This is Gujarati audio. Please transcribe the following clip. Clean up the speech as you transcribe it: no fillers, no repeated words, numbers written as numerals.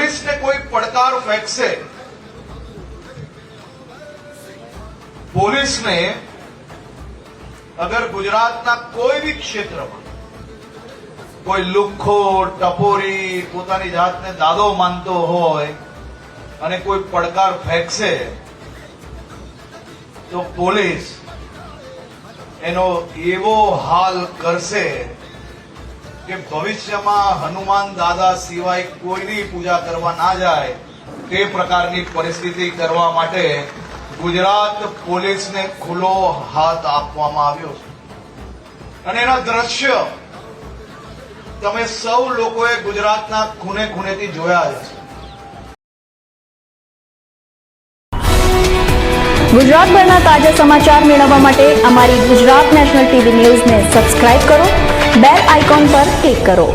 पुलिस ने कोई પડકાર ફેંકશે, पुलिस ने अगर गुजरातना कोई भी क्षेत्र में कोई લુખ્ખો ટપોરી પોતાની જાતને દાદો માનતો હોય અને કોઈ પડકાર ફેંકશે તો પોલીસ એનો એવો હાલ કરશે કે ભવિષ્યમાં હનુમાન દાદા સિવાય કોઈની પૂજા કરવા ના જાય તે પ્રકારની પરિસ્થિતિ કરવા માટે ગુજરાત પોલીસને ખુલ્લો હાથ આપવામાં આવ્યો છે અને એના દ્રશ્ય તમે સૌ લોકોએ ગુજરાતના ખૂણે ખૂણેથી જોયા છે। ગુજરાતભરના તાજા સમાચાર મેળવવા માટે અમારી ગુજરાત નેશનલ ટીવી ન્યૂઝને સબસ્ક્રાઇબ કરો, બેલ આઇકોન પર ક્લિક કરો।